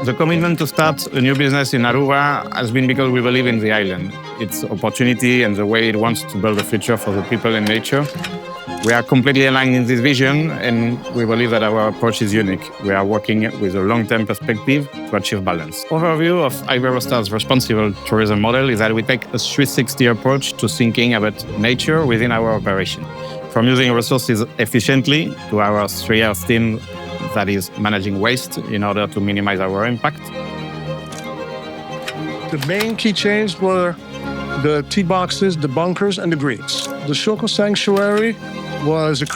The commitment to start a new business in Aruba has been because we believe in the island, its opportunity and the way it wants to build a future for the people and nature. We are completely aligned in this vision and we believe that our approach is unique. We are working with a long-term perspective to achieve balance. Overview of Iberostar's responsible tourism model is that we take a 360 approach to thinking about nature within our operation. From using resources efficiently to our 3-year team that is managing waste in order to minimize our impact. The main key changes were the tea boxes, the bunkers, and the greens. The Shoko Sanctuary was a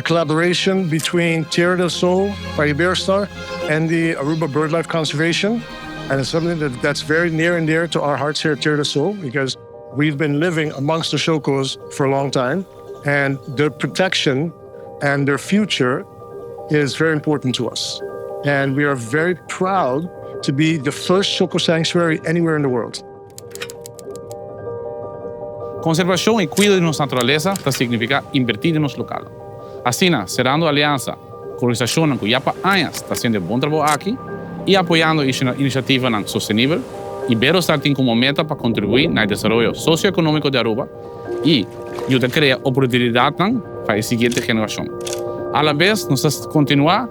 collaboration between Tierra del Sol by Iberostar and the Aruba BirdLife Conservation. And it's something that's very near and dear to our hearts here at Tierra del Sol because we've been living amongst the Shokos for a long time. And their protection and their future is very important to us. And we are very proud to be the first Shoko Sanctuary anywhere in the world. Conservação e cuidado de nossa natureza significa invertir em nosso local. Assim, serando aliança com organizações que já há anos estão fazendo bom trabalho aqui e apoiando a iniciativa sostenível, Iberostar tem como meta para contribuir no desenvolvimento socioeconômico de Aruba e ajudar a criar oportunidades para a seguinte geração. À vez, nós continuar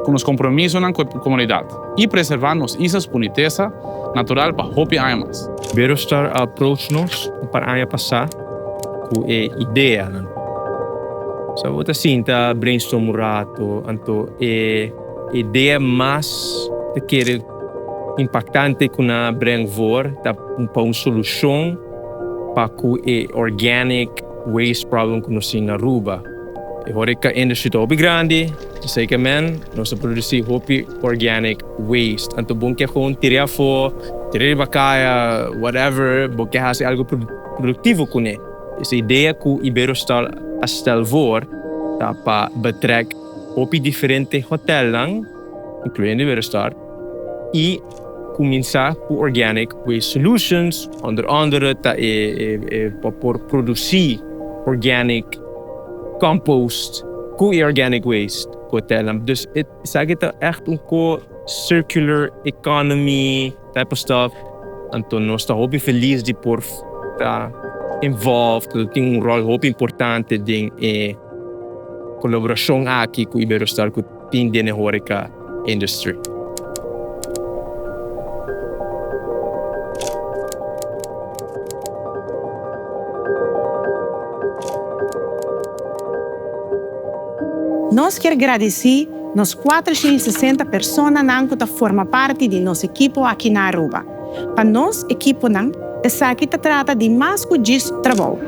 com os compromissos com a comunidade e preservar nossas islas boniteza natural para hopi anos. Iberostar approach nos para ano passar com a ideia. So, você sinta brainstorm um rato, então a ideia mais que impactante que na bring voor para uma solução para o organic waste problem que nós temos na Aruba. A horeca industry é grande, sei que nós produzimos hopi organic waste. Então, bom que gewoon tirar fora, tirar bacaya, whatever, bom que fazer algo produtivo com ele. Essa ideia que o Iberostar stel voor, para betrekken hopi diferentes hotéis, incluindo Iberostar, e começar com organic waste solutions, onder andere para produzir organic compost, organic waste. Dus het is echt een circular economy type of stuff. Então, nós estamos muito felizes de por estar involved. Tem rol muito importante em colaboração aqui com o Iberostar, com o team da horeca industry. Nós queremos agradecer nos 460 pessoas que formam parte de nosso equipo aqui na Aruba. Para nosso equipo, essa aqui trata de mais que de trabalho.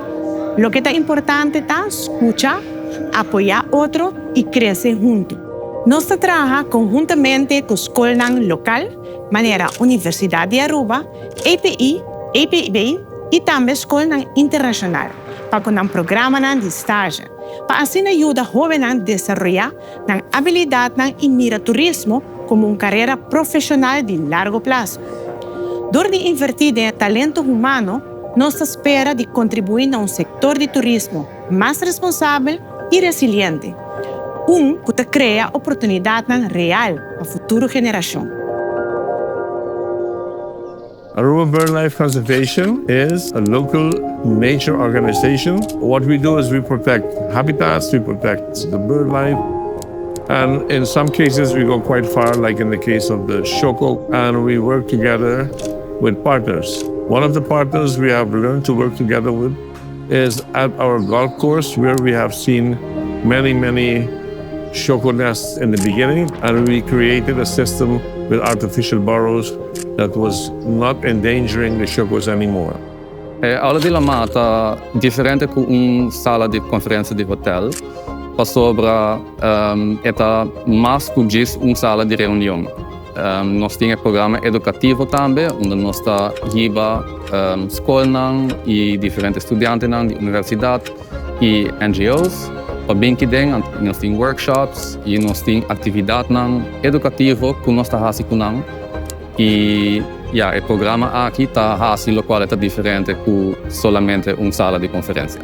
O que é importante é escutar, apoiar outro e crescer junto. Nós trabalhamos conjuntamente com a escola local, maneira Universidade de Aruba, EPI, EPB e também a escola internacional, para um programa de estágio. Para assim ajudar jovens a desenvolver habilidades e mirar turismo como uma carreira profissional de largo prazo. Door de invertir em talento humano, nós espera de contribuir a um setor de turismo mais responsável e resiliente, que cria oportunidades reais para a futura geração. Aruba BirdLife Conservation is a local nature organization. What we do is we protect habitats, we protect the bird life, and in some cases we go quite far, like in the case of the Shoko, and we work together with partners. One of the partners we have learned to work together with is at our golf course, where we have seen many Shoko nests in the beginning, and we created a system with artificial burrows that was not endangering the Shokos anymore. A aula de Lama está diferente com uma sala de conferência de hotel, para sobre mais que uma sala de reunião. nós temos programa educativo também, onde nós está giba escolas e diferentes estudantes da universidade e NGOs. Para bem que nós temos workshops e nós temos atividades educativas que nós está fazendo. E o programa aqui está fazendo o qual é diferente que somente uma sala de conferência.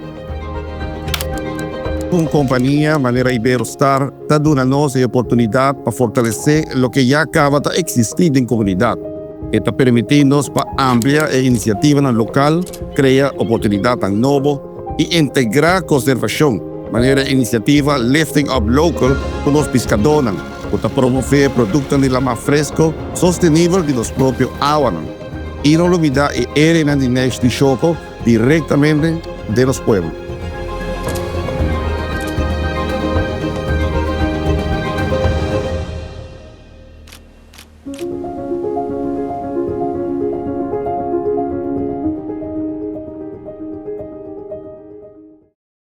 Como companhia, maneira Iberostar está dando-nos a oportunidade para fortalecer o que já acaba de existir em comunidade. E está permitindo-nos para ampliar a iniciativa local, criar oportunidades novas e integrar conservação. Maneira iniciativa Lifting Up Local com os pescadores, para promover produtos de lama fresco, sostenível de los próprios aguas. E não olvidar a área de next de choco diretamente de los pueblos.